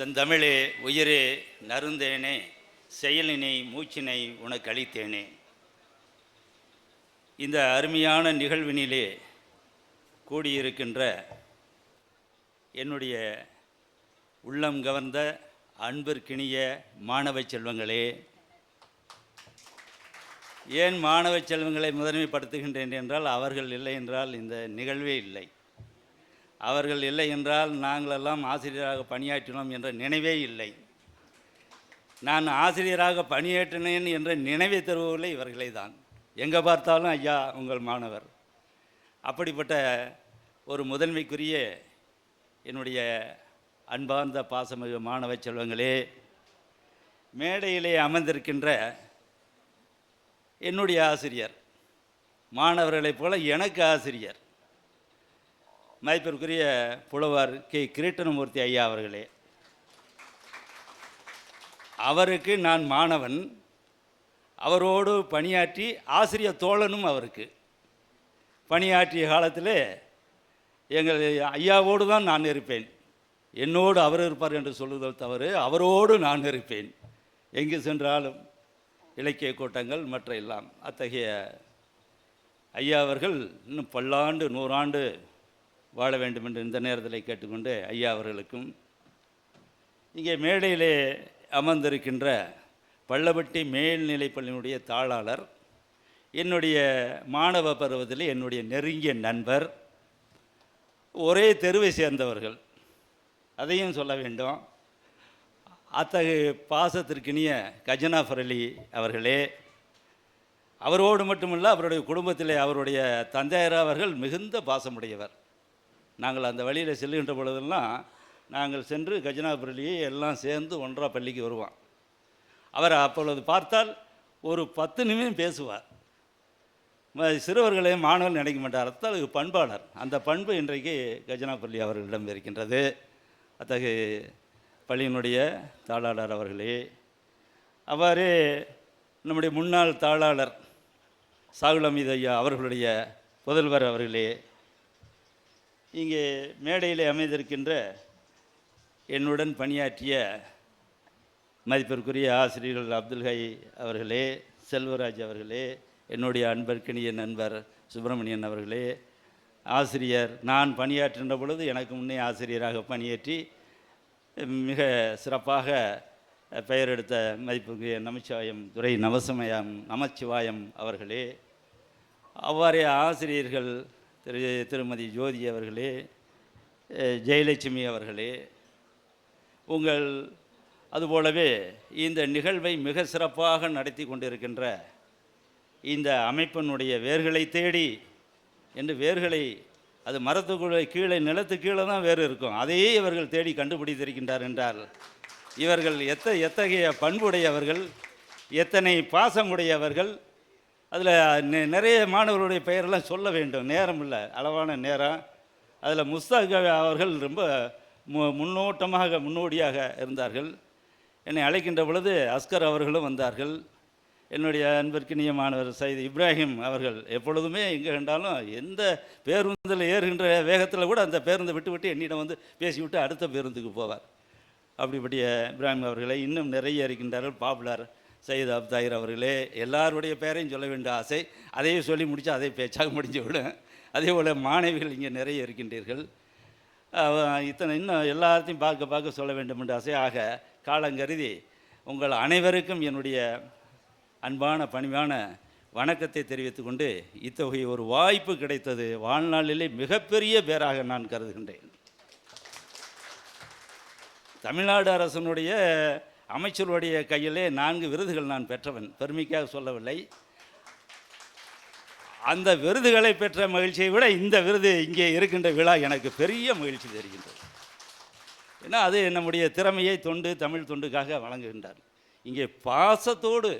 செந்தமிழே உயிரே நறுந்தேனே செயலினை மூச்சினை உனக்கு அளித்தேனே. இந்த அருமையான நிகழ்வினிலே கூடியிருக்கின்ற என்னுடைய உள்ளம் கவர்ந்த அன்பிற்கினிய மாணவ செல்வங்களே, ஏன் மாணவ செல்வங்களை முதன்மைப்படுத்துகின்றேன் என்றால், அவர்கள் இல்லை என்றால் இந்த நிகழ்வே இல்லை. அவர்கள் இல்லை என்றால் நாங்களெல்லாம் ஆசிரியராக பணியாற்றினோம் என்ற நினைவே இல்லை. நான் ஆசிரியராக பணியாற்றினேன் என்ற நினைவை தருவதில்லை இவர்களை தான். எங்கே பார்த்தாலும் ஐயா உங்கள் மாணவர். அப்படிப்பட்ட ஒரு முதன்மைக்குரிய என்னுடைய அன்பார்ந்த பாசமிகு மாணவ செல்வங்களே, மேடையிலே அமர்ந்திருக்கின்ற என்னுடைய ஆசிரியர், மாணவர்களைப் போல எனக்கு ஆசிரியர், மதிப்பிற்குரிய புலவர் கே. கிரீட்டனமூர்த்தி ஐயா அவர்களே, அவருக்கு நான் மாணவன், அவரோடு பணியாற்றி ஆசிரியர் தோழனும் அவருக்கு. பணியாற்றிய காலத்தில் எங்கள் ஐயாவோடு தான் நான் இருப்பேன். என்னோடு அவர் இருப்பார் என்று சொல்லுதல் தவறு, அவரோடு நான் இருப்பேன். எங்கு சென்றாலும் இலக்கிய கூட்டங்கள் மற்ற எல்லாம். அத்தகைய ஐயா அவர்கள் இன்னும் பல்லாண்டு 100 ஆண்டு வாழ வேண்டும் என்று இந்த நேரத்தில் கேட்டுக்கொண்டு, ஐயா அவர்களுக்கும் இங்கே மேடையிலே அமர்ந்திருக்கின்ற பள்ளப்பட்டி மேல்நிலைப்பள்ளியினுடைய தாளாளர், என்னுடைய மாணவ பருவத்தில் என்னுடைய நெருங்கிய நண்பர், ஒரே தெருவை சேர்ந்தவர்கள், அதையும் சொல்ல வேண்டும். அத்தகைய பாசத்திற்கினிய கஜனாஃபர் அலி அவர்களே, அவரோடு மட்டுமல்ல அவருடைய குடும்பத்திலே அவருடைய தந்தையார் அவர்கள் மிகுந்த பாசமுடையவர். நாங்கள் அந்த வழியில் செல்லுகின்ற பொழுதெல்லாம் நாங்கள் சென்று கஜனாஃபர் அலியை எல்லாம் சேர்ந்து ஒன்றா பள்ளிக்கு வருவோம். அவர் அப்பொழுது பார்த்தால் ஒரு 10 நிமிடம் பேசுவார். சிறுவர்களே மாணவர்கள் நினைக்க மாட்டார். அத்தகைய பண்பாளர். அந்த பண்பு இன்றைக்கு கஜனாஃபர் அலி அவர்களிடம் இருக்கின்றது. அத்தகைய பள்ளியினுடைய தாளாளர் அவர்களே, அவ்வாறே நம்முடைய முன்னாள் தாளாளர் சாகுல் அமீது ஐயா அவர்களுடைய புதல்வர் அவர்களே, இங்கே மேடையில் அமைந்திருக்கின்ற என்னுடன் பணியாற்றிய மதிப்பிற்குரிய ஆசிரியர்கள் அப்துல்ஹை அவர்களே, செல்வராஜ் அவர்களே, என்னுடைய அன்பர்க்கினிய நண்பர் சுப்பிரமணியன் அவர்களே, ஆசிரியர் நான் பணியாற்றுகின்ற பொழுது எனக்கு முன்னே ஆசிரியராக பணியாற்றி மிக சிறப்பாக பெயர் எடுத்த மதிப்புக்குரிய துரை நமச்சிவாயம் அவர்களே, அவ்வாறே ஆசிரியர்கள் திருமதி ஜோதி அவர்களே, ஜெயலட்சுமி அவர்களே, உங்கள் அதுபோலவே இந்த நிகழ்வை மிக சிறப்பாக நடத்தி கொண்டிருக்கின்ற இந்த அமைப்பினுடைய வேர்களை தேடி என்று, வேர்களை அது மரத்துக்குள்ளே கீழே நிலத்து கீழே தான் வேறு இருக்கும், அதையே இவர்கள் தேடி கண்டுபிடித்திருக்கின்றார் என்றால் இவர்கள் எத்தகைய பண்புடையவர்கள், எத்தனை பாசமுடையவர்கள். அதில் நிறைய மாணவர்களுடைய பெயரெல்லாம் சொல்ல வேண்டும், நேரம் இல்லை, அளவான நேரம். அதில் முஸ்தாக் அவர்கள் ரொம்ப முன்னோடியாக இருந்தார்கள். என்னை அழைக்கின்ற பொழுது அஸ்கர் அவர்களும் வந்தார்கள். என்னுடைய அன்பிற்கினிய மாணவர் சையது இப்ராஹிம் அவர்கள் எப்பொழுதுமே எங்கே கண்டாலும் எந்த பேருந்தில் ஏறுகின்ற வேகத்தில் கூட அந்த பேருந்தை விட்டு என்னிடம் வந்து பேசிவிட்டு அடுத்த பேருந்துக்கு போவார். அப்படிப்பட்ட இப்ராஹிம் அவர்களை இன்னும் நிறைய இருக்கின்றார்கள். பாப்புலர் சையது அப்தாயிர் அவர்களே, எல்லாருடைய பெயரையும் சொல்ல வேண்டிய ஆசை, அதையே சொல்லி முடித்தா அதே பேச்சாக முடிஞ்சு விடும். அதே போல் மாணவிகள் இங்கே நிறைய இருக்கின்றீர்கள். இன்னும் எல்லாத்தையும் பார்க்க சொல்ல வேண்டும் என்ற ஆசை. ஆக காலங்கருதி உங்கள் அனைவருக்கும் என்னுடைய அன்பான பணிவான வணக்கத்தை தெரிவித்து கொண்டு, இத்தகைய ஒரு வாய்ப்பு கிடைத்தது வாழ்நாளிலே மிகப்பெரிய பேராக நான் கருதுகின்றேன். தமிழ்நாடு அரசனுடைய அமைச்சருடைய கையிலே 4 விருதுகள் நான் பெற்றவன், பெருமைக்காக சொல்லவில்லை. அந்த விருதுகளை பெற்ற மகிழ்ச்சியை விட இந்த விருது இங்கே இருக்கின்ற விழா எனக்கு பெரிய மகிழ்ச்சி தருகின்றது. ஏன்னா அது நம்முடைய திறமையை தமிழ் தொண்டுக்காக வழங்குகின்றார். இங்கே பாசத்தோடு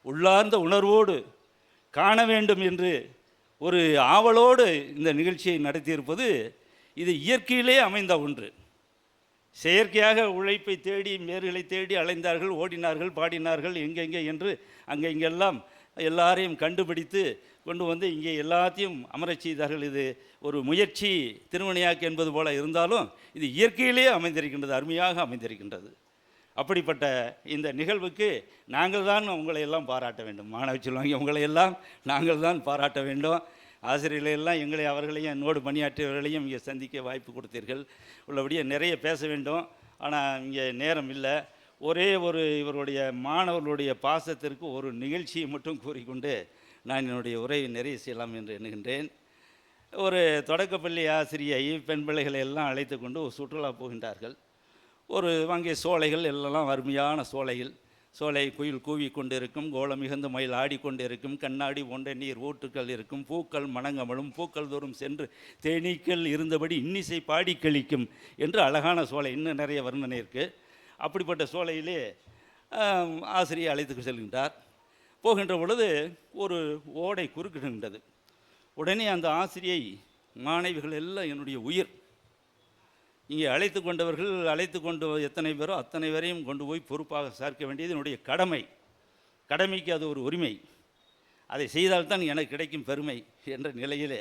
உள்ளார்ந்த உணர்வோடு காண வேண்டும் என்று ஒரு ஆவலோடு இந்த நிகழ்ச்சியை நடத்தியிருப்பது, இது இயற்கையிலே அமைந்த ஒன்று. செயற்கையாக உழைப்பை தேடி மேர்களை தேடி அலைந்தார்கள், ஓடினார்கள், பாடினார்கள், எங்கெங்கே என்று அங்கே இங்கெல்லாம் எல்லாரையும் கண்டுபிடித்து கொண்டு வந்து இங்கே எல்லாத்தையும் அமரச் செய்தார்கள். இது ஒரு முயற்சி திருமணியாக்கு என்பது போல இருந்தாலும் இது இயற்கையிலே அமைந்திருக்கின்றது, அருமையாக அமைந்திருக்கின்றது. அப்படிப்பட்ட இந்த நிகழ்வுக்கு நாங்கள் தான் உங்களை எல்லாம் பாராட்ட வேண்டும். மாணவ செல்வங்க உங்களை எல்லாம் நாங்கள் தான் பாராட்ட வேண்டும். ஆசிரியர்களெல்லாம் எங்களை அவர்களையும் என்னோடு பணியாற்றியவர்களையும் இங்கே சந்திக்க வாய்ப்பு கொடுத்தீர்கள். உள்ளபடியே நிறைய பேச வேண்டும், ஆனால் இங்கே நேரம் இல்லை. ஒரே ஒரு இவருடைய மாணவர்களுடைய பாசத்திற்கு ஒரு நிகழ்ச்சியை மட்டும் கூறிக்கொண்டு நான் என்னுடைய உரையை நிறைவு செய்யலாம் என்று எண்ணுகின்றேன். ஒரு தொடக்கப்பள்ளி ஆசிரியை பெண் பிள்ளைகளை எல்லாம் அழைத்து கொண்டு ஒரு சுற்றுலா போகின்றார்கள். ஒரு அங்கே சோலைகள் எல்லாம் அருமையான சோலைகள், சோலை குயில் கூவி கொண்டிருக்கும், கோலம் மிகுந்த மயில் ஆடிக்கொண்டிருக்கும், கண்ணாடி ஒன்றை நீர் ஊற்றுக்கள் இருக்கும், பூக்கள் மணங்கமலும், பூக்கள் தோறும் சென்று தேனீக்கள் இருந்தபடி இன்னிசை பாடி கழிக்கும் என்று அழகான சோலை. இன்னும் நிறைய வர்ணனை இருக்குது. அப்படிப்பட்ட சோலையிலே ஆசிரியை அழைத்து செல்கின்றார். போகின்ற பொழுது ஒரு ஓடை குறுக்கிடுகின்றது. உடனே அந்த ஆசிரியை, மாணவிகள் எல்லாம் என்னுடைய உயிர், இங்கே அழைத்து கொண்டவர்கள் அழைத்து கொண்டு எத்தனை பேரோ அத்தனை பேரையும் கொண்டு போய் பொறுப்பாக சேர்க்க வேண்டியது என்னுடைய கடமை. கடமைக்கு அது ஒரு உரிமை, அதை செய்தால்தான் எனக்கு கிடைக்கும் பெருமை என்ற நிலையிலே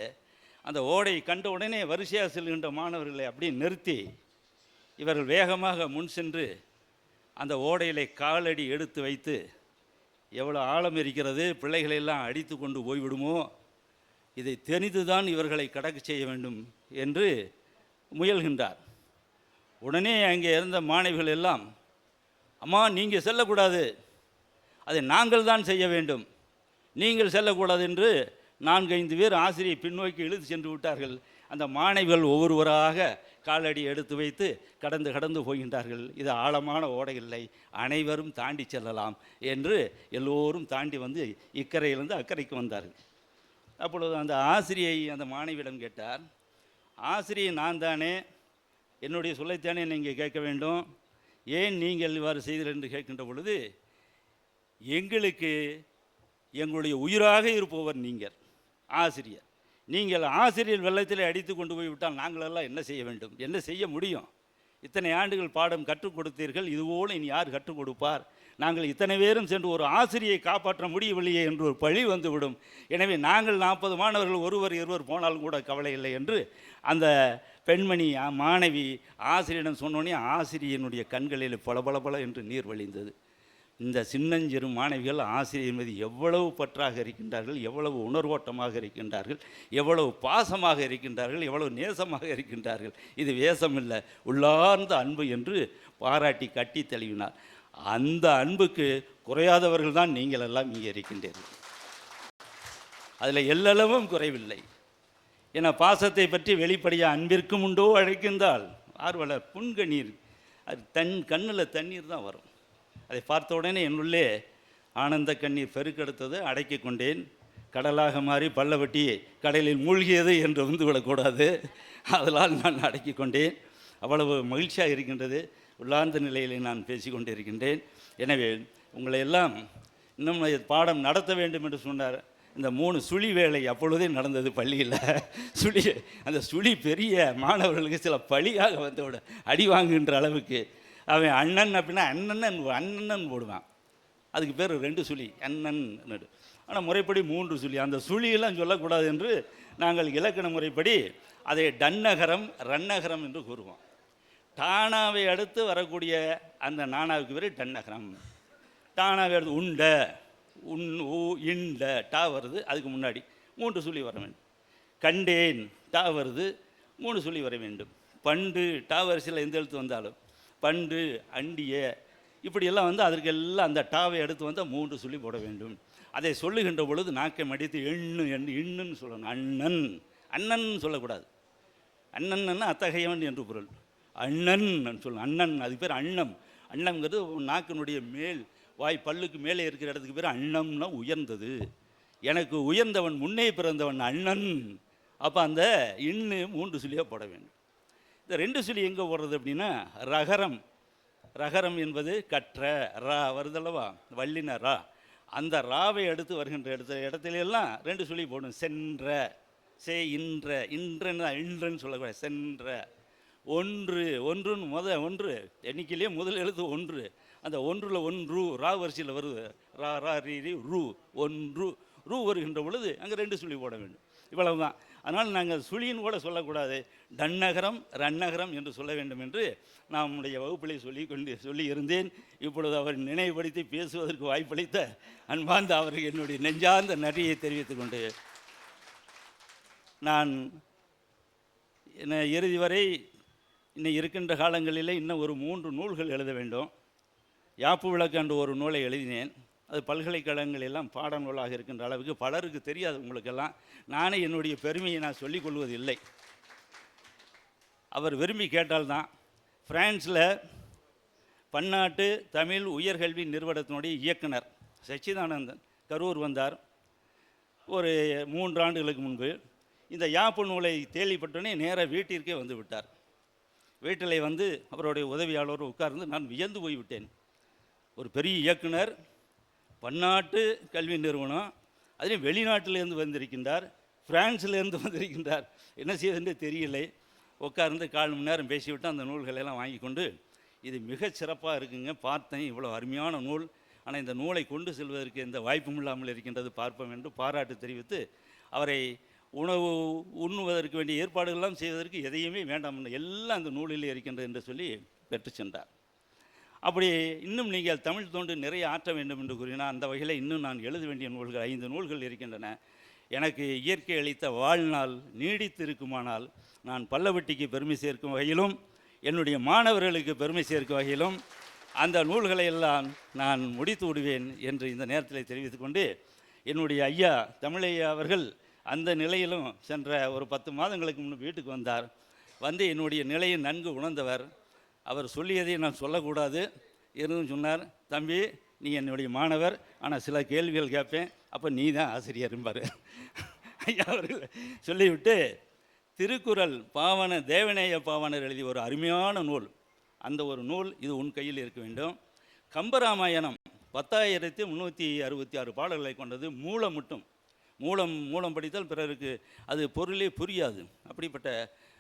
அந்த ஓடை கண்ட உடனே வரிசையாக செல்கின்ற மாணவர்களை அப்படியே நிறுத்தி இவர்கள் வேகமாக முன் சென்று அந்த ஓடையிலே காலடி எடுத்து வைத்து, எவ்வளோ ஆழம் இருக்கிறது, பிள்ளைகளெல்லாம் அடித்து கொண்டு போய்விடுமோ, இதை தெரிந்துதான் இவர்களை கடக்க செய்ய வேண்டும் என்று முயல்கின்றார். உடனே அங்கே இருந்த மாணவிகள் எல்லாம், அம்மா நீங்கள் செல்லக்கூடாது, அதை நாங்கள் தான் செய்ய வேண்டும், நீங்கள் செல்லக்கூடாது என்று 4-5 பேர் ஆசிரியை பின்னோக்கி இழுத்து சென்று விட்டார்கள். அந்த மாணவிகள் ஒவ்வொருவராக காலடி எடுத்து வைத்து கடந்து போகின்றார்கள். இது ஆழமான ஓடை இல்லை, அனைவரும் தாண்டி செல்லலாம் என்று எல்லோரும் தாண்டி வந்து இக்கரையிலிருந்து அக்கறைக்கு வந்தார்கள். அப்பொழுது அந்த ஆசிரியை அந்த மாணவியிடம் கேட்டார், ஆசிரியை நான் தானே, என்னுடைய சொல்லைத்தானே நீங்கள் கேட்க வேண்டும், ஏன் நீங்கள் இவ்வாறு செய்தீர்கள் என்று கேட்கின்ற பொழுது, எங்களுக்கு எங்களுடைய உயிராக இருப்பவர் நீங்கள் ஆசிரியர், நீங்கள் ஆசிரியர் வெள்ளத்தில் அடித்து கொண்டு போய் விட்டால் நாங்களெல்லாம் என்ன செய்ய வேண்டும், என்ன செய்ய முடியும்? இத்தனை ஆண்டுகள் பாடம் கற்றுக் கொடுத்தீர்கள், இதுபோல் இனி யார் கற்றுக் கொடுப்பார்? நாங்கள் இத்தனை பேரும் சென்று ஒரு ஆசிரியை காப்பாற்ற முடியவில்லையே என்று ஒரு பழி வந்துவிடும். எனவே நாங்கள் 40 மாணவர்கள் ஒருவர் இருவர் போனாலும் கூட கவலை இல்லை என்று அந்த பெண்மணி மாணவி ஆசிரியரிடம் சொன்னோன்னே ஆசிரியனுடைய கண்களில் பளபளபள என்று நீர் வழிந்தது. இந்த சின்னஞ்சிறு மாணவிகள் ஆசிரியர் மீது எவ்வளவு பற்றாக இருக்கின்றார்கள், எவ்வளவு உணர்வோட்டமாக இருக்கின்றார்கள், எவ்வளவு பாசமாக இருக்கின்றார்கள், எவ்வளவு நேசமாக இருக்கின்றார்கள். இது வேஷமில்லை, உள்ளார்ந்த அன்பு என்று பாராட்டி கட்டி தழுவினார். அந்த அன்புக்கு குறையாதவர்கள் தான் நீங்கள் எல்லாம் இங்கே இருக்கின்றீர்கள். அதில் எல்லளவும் குறைவில்லை. என பாசத்தை பற்றி வெளிப்படையாக அன்பிற்கும் உண்டோ அழைக்கின்றால் ஆர்வலர் புன்கண்ணீர், அது கண்ணில் தண்ணீர் தான் வரும். அதை பார்த்த உடனே என்னுள்ளே ஆனந்த கண்ணீர் பெருக்கெடுத்தது. அடக்கி கொண்டேன். கடலாக மாறி பள்ளவட்டி கடலில் மூழ்கியது என்று வந்துவிடக்கூடாது, அதனால் நான் அடக்கி கொண்டேன். அவ்வளவு மகிழ்ச்சியாக இருக்கின்றது. உள்ளார்ந்த நிலையில் நான் பேசிக்கொண்டு இருக்கின்றேன். எனவே உங்களை எல்லாம் இன்னும் பாடம் நடத்த வேண்டும் என்று சொன்னார். இந்த 3 சுழி வேலை அப்பொழுதே நடந்தது பள்ளியில். அந்த சுழி பெரிய மாணவர்களுக்கு சில பழியாக வந்து அடி வாங்குகின்ற அளவுக்கு. அவன் அண்ணன் அப்படின்னா அண்ணன் போடுவான். அதுக்கு பேர் 2 சுழி, அண்ணன். ஆனால் முறைப்படி 3 சுழி. அந்த சுழியெல்லாம் சொல்லக்கூடாது என்று நாங்கள் இலக்கண முறைப்படி அதை டன்னகரம் ரன்னகரம் என்று கூறுவோம். டானாவை அடுத்து வரக்கூடிய அந்த நானாவுக்கு பேர் டன்னகரம். டானாவை அடுத்து உண்ட, இண்ட டா வருது, அதுக்கு முன்னாடி 3 சுழி வர வேண்டும். கண்டேன் டா வருது, 3 சுழி வர வேண்டும். பண்டு டா வரிசையில் எந்த எழுத்து வந்தாலும் பண்டு, அண்டிய, இப்படியெல்லாம் வந்து அதற்கெல்லாம் அந்த டாவை எடுத்து வந்தால் 3 சுழி போட வேண்டும். அதை சொல்லுகின்ற பொழுது நாக்கை மடித்து இன்னுன்னு சொல்லணும். அண்ணன் சொல்லக்கூடாது. அண்ணன்னா அத்தகையவன் என்று பொருள். அண்ணன் சொல்லணும். அண்ணன், அதுக்கு பேர் அன்னம். அன்னம்ங்கிறது நாக்கினுடைய மேல் வாய் பல்லுக்கு மேலே இருக்கிற இடத்துக்கு பேர் அன்னம்னா உயர்ந்தது. எனக்கு உயர்ந்தவன், முன்னே பிறந்தவன் அண்ணன். அப்போ அந்த இன்னு 3 சுழியாக போட வேண்டும். இந்த 2 சுழி எங்கே போடுறது அப்படின்னா ரகரம். ரகரம் என்பது கற்ற ரா வருதல்லவா, வல்லின ரா. அந்த ராவை அடுத்து வருகின்ற இடத்துல எல்லாம் 2 சுழி போடும். சென்ற, இன்றன்னு சொல்லக்கூடாது. சென்ற, ஒன்றுன்னு ஒன்று எண்ணிக்கையிலே முதல் எழுத்து 1. அந்த 1ல் 1 ரா வரிசையில் வருது. ரா ரா ரீ ரீ ரூ ஒன்று ரூ வருகின்ற பொழுது அங்கே 2 சுழி போட வேண்டும். இவ்வளவு தான். அதனால் நாங்கள் சுழின்னு கூட சொல்லக்கூடாது, டன்னகரம் ரன்னகரம் என்று சொல்ல வேண்டும் என்று நம்முடைய வகுப்பிலே சொல்லி இருந்தேன். இப்பொழுது அவர் நினைவுபடுத்தி பேசுவதற்கு வாய்ப்பளித்த அன்பார்ந்த அவருக்கு என்னுடைய நெஞ்சார்ந்த நன்றியை தெரிவித்துக் கொண்டு, நான் இறுதி வரை இன்னும் இருக்கின்ற காலங்களில் இன்னும் ஒரு 3 நூல்கள் எழுத வேண்டும். யாப்பு விளக்கு என்ற ஒரு நூலை எழுதினேன். அது பல்கலைக்கழகங்களெல்லாம் பாட நூலாக இருக்கின்ற அளவுக்கு பலருக்கு தெரியாது. உங்களுக்கெல்லாம் நானே என்னுடைய பெருமையை நான் சொல்லிக் கொள்வது இல்லை. அவர் விரும்பி கேட்டால்தான். பிரான்ஸில் பன்னாட்டு தமிழ் உயர்கல்வி நிறுவனத்தினுடைய இயக்குனர் சச்சிதானந்தன் கரூர் வந்தார் ஒரு 3 ஆண்டுகளுக்கு முன்பு. இந்த யாப்பு நூலை கேள்விப்பட்டோன்னே நேராக வீட்டிற்கே வந்து விட்டார். வீட்டில் வந்து அவருடைய உதவியாளர் உட்கார்ந்து நான் வியந்து போய்விட்டேன். ஒரு பெரிய இயக்குனர், பன்னாட்டு கல்வி நிறுவனம், அதுலேயும் வெளிநாட்டிலேருந்து வந்திருக்கின்றார், பிரான்ஸ்லேருந்து வந்திருக்கின்றார். என்ன செய்வதுன்னு தெரியலை. உட்கார்ந்து 4 மணி நேரம் பேசிவிட்டு அந்த நூல்களெல்லாம் வாங்கி கொண்டு, இது மிகச் சிறப்பாக இருக்குங்க, பார்த்தேன், இவ்வளோ அருமையான நூல், ஆனால் இந்த நூலை கொண்டு செல்வதற்கு எந்த வாய்ப்பும் இல்லாமல் இருக்கின்றது, பார்ப்போம் என்று பாராட்டு தெரிவித்து அவரை உணவு உண்ணுவதற்கு வேண்டிய ஏற்பாடுகள்லாம் செய்வதற்கு எதையுமே வேண்டாம், எல்லாம் அந்த நூலிலே இருக்கின்றது என்று சொல்லி பெற்று சென்றார். அப்படி இன்னும் நீங்கள் தமிழ் தொண்டு நிறைய ஆற்ற வேண்டும் என்று கூறினால், அந்த வகையில் இன்னும் நான் எழுத வேண்டிய நூல்கள் 5 நூல்கள் இருக்கின்றன. எனக்கு இயற்கை அளித்த வாழ்நாள் நீடித்து இருக்குமானால் நான் பல்லவட்டிக்கு பெருமை சேர்க்கும் வகையிலும் என்னுடைய மாணவர்களுக்கு பெருமை சேர்க்கும் வகையிலும் அந்த நூல்களை எல்லாம் நான் முடித்து விடுவேன் என்று இந்த நேரத்தில் தெரிவித்துக்கொண்டு, என்னுடைய ஐயா தமிழையா அவர்கள் அந்த நிலையிலும் சென்ற ஒரு 10 மாதங்களுக்கு முன்பு வீட்டுக்கு வந்தார். வந்து என்னுடைய நிலையை நன்கு உணர்ந்தவர். அவர் சொல்லியதை நான் சொல்லக்கூடாது இருந்தும் சொன்னார், தம்பி நீ என்னுடைய மாணவர், ஆனால் சில கேள்விகள் கேட்பேன், அப்போ நீ தான் ஆசிரியர் என்பார். ஐயா அவர்கள் சொல்லிவிட்டு, திருக்குறள் பாவன தேவநேய பாவனர் எழுதிய ஒரு அருமையான நூல், அந்த ஒரு நூல் இது உன் கையில் இருக்க வேண்டும். கம்பராமாயணம் 10,366 பாடல்களை கொண்டது. மூலம் மட்டும் மூலம் படித்தால் பிறருக்கு அது பொருளே புரியாது. அப்படிப்பட்ட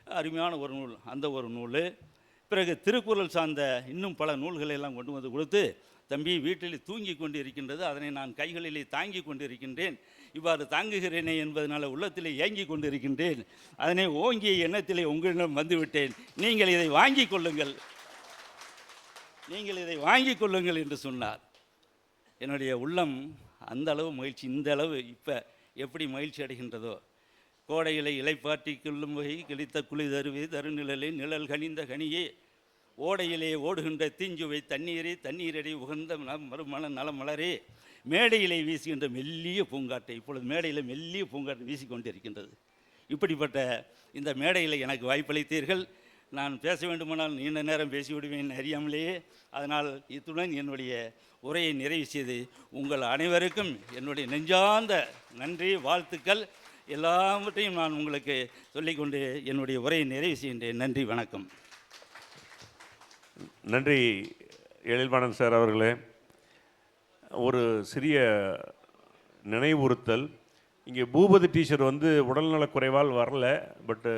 அருமையான ஒரு நூல், அந்த ஒரு நூல். பிறகு திருக்குறள் சார்ந்த இன்னும் பல நூல்களை எல்லாம் கொண்டு வந்து கொடுத்து, தம்பி வீட்டில் தூங்கி கொண்டு இருக்கின்றது, அதனை நான் கைகளிலே தாங்கி கொண்டு இருக்கின்றேன், இவ்வாறு தாங்குகிறேனே என்பதனால் உள்ளத்திலே ஏங்கி கொண்டு இருக்கின்றேன், அதனை ஓங்கிய எண்ணத்திலே உங்களிடம் வந்துவிட்டேன், நீங்கள் இதை வாங்கி கொள்ளுங்கள் என்று சொன்னார். என்னுடைய உள்ளம் அந்த அளவு மகிழ்ச்சி, இந்த அளவு இப்போ எப்படி மகிழ்ச்சி அடைகின்றதோ. கோடையிலை இலைப்பாற்றி கொள்ளும் வகை கிழித்த குழி தருவே தருநிழலே நிழல் கனிந்த கனியே, ஓடையிலே ஓடுகின்ற தீஞ்சுவை தண்ணீரடி உகந்த மறுமண நலமலரே, மேடையிலே வீசுகின்ற மெல்லிய பூங்காட்டை. இப்பொழுது மேடையில் மெல்லிய பூங்காட்டை வீசிக்கொண்டிருக்கின்றது. இப்படிப்பட்ட இந்த மேடையில் எனக்கு வாய்ப்பளித்தீர்கள். நான் பேச வேண்டுமானால் நீண்ட நேரம் பேசிவிடுவேன் அறியாமலேயே. அதனால் இத்துடன் என்னுடைய உரையை நிறைவு செய்து உங்கள் அனைவருக்கும் என்னுடைய நெஞ்சார்ந்த நன்றி வாழ்த்துக்கள் எல்லாவற்றையும் நான் உங்களுக்கு சொல்லிக்கொண்டு என்னுடைய உரையை நிறைவு செய்கின்றேன். நன்றி, வணக்கம். நன்றி எழில்வாணன் சார் அவர்களே. ஒரு சிறிய நினைவுறுத்தல். இங்கே பூபதி டீச்சர் வந்து உடல்நலக்குறைவால் வரல, பட்டு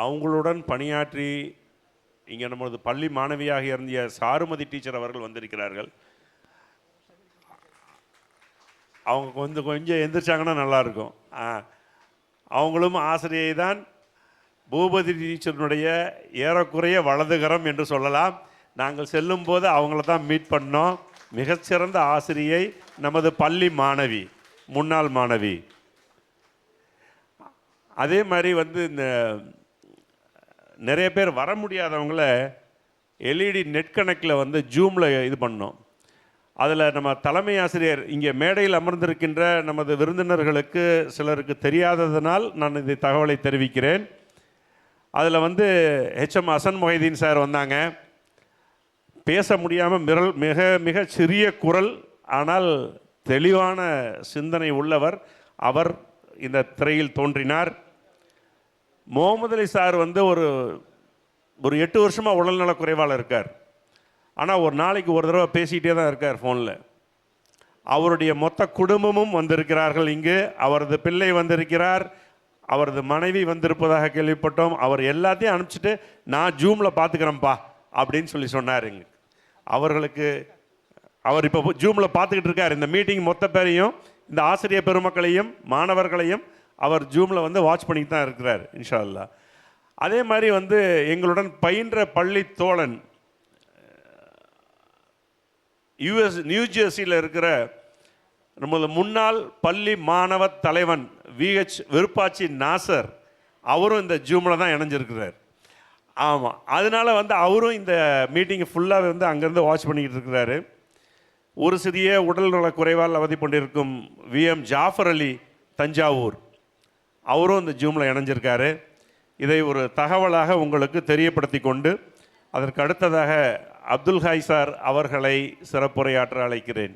அவங்களுடன் பணியாற்றி இங்கே நமது பள்ளி மாணவியாக இருந்த சாருமதி டீச்சர் அவர்கள் வந்திருக்கிறார்கள். அவங்க கொஞ்சம் எந்திரிச்சாங்கன்னா நல்லாயிருக்கும். அவங்களும் ஆசிரியை தான். பூபதி டீச்சருடைய ஏறக்குறைய வலதுகரம் என்று சொல்லலாம். நாங்கள் செல்லும்போது அவங்கள தான் மீட் பண்ணோம். மிகச்சிறந்த ஆசிரியை, நமது பள்ளி மாணவி, முன்னாள் மாணவி. அதே மாதிரி வந்து இந்த நிறைய பேர் வர முடியாதவங்கள எல்இடி நெட் கனெக்டில் வந்து ஜூமில் இது பண்ணோம். அதில் நம்ம தலைமை ஆசிரியர் இங்கே மேடையில் அமர்ந்திருக்கின்ற நமது விருந்தினர்களுக்கு சிலருக்கு தெரியாததனால் நான் இந்த தகவலை தெரிவிக்கிறேன். அதில் வந்து ஹெச்எம் ஹசன் மொஹிதீன் சார் வந்தாங்க. பேச முடியாமல் மிக சிறிய குரல், ஆனால் தெளிவான சிந்தனை உள்ளவர். அவர் இந்த திரையில் தோன்றினார். முகமது அலி சார் வந்து ஒரு 8 வருஷமாக உடல்நலக்குறைவால் இருக்கார். ஆனால் ஒரு நாளைக்கு ஒரு தடவை பேசிகிட்டே தான் இருக்கார் ஃபோனில். அவருடைய மொத்த குடும்பமும் வந்திருக்கிறார்கள் இங்கு. அவரது பிள்ளை வந்திருக்கிறார், அவரது மனைவி வந்திருப்பதாக கேள்விப்பட்டோம். அவர் எல்லாத்தையும் அனுப்பிச்சிட்டு நான் ஜூமில் பார்த்துக்கிறேன்ப்பா அப்படின்னு சொல்லி சொன்னார். அவர்களுக்கு அவர் இப்போ ஜூமில் பார்த்துக்கிட்டு இருக்கார். இந்த மீட்டிங் மொத்த பேரையும், இந்த ஆசிரியர் பெருமக்களையும் மாணவர்களையும் அவர் ஜூமில் வந்து வாட்ச் பண்ணிட்டு தான் இருக்கிறார் இன்ஷா அல்லாஹ். அதே மாதிரி வந்து எங்களுடன் பயின்ற பள்ளி தோழன் நியூ ஜெர்சியில் இருக்கிற நமது முன்னாள் பள்ளி மாணவ தலைவன் VH விருப்பாச்சி நாசர், அவரும் இந்த ஜூமில் தான் இணைஞ்சிருக்கிறார். ஆமாம், அதனால் வந்து அவரும் இந்த மீட்டிங்கை ஃபுல்லாக வந்து அங்கேருந்து வாட்ச் பண்ணிக்கிட்டு இருக்கிறாரு. ஒரு சிறிய உடல்நல குறைவால் அவதிப்பட்டிருக்கும் VM ஜாஃபர் அலி தஞ்சாவூர், அவரும் இந்த ஜூமில் இணைஞ்சிருக்காரு. இதை ஒரு தகவலாக உங்களுக்கு தெரியப்படுத்தி கொண்டு அதற்கு அடுத்ததாக அப்துல் ஹாய் சார் அவர்களை சிறப்புரையாற்ற அழைக்கிறேன்.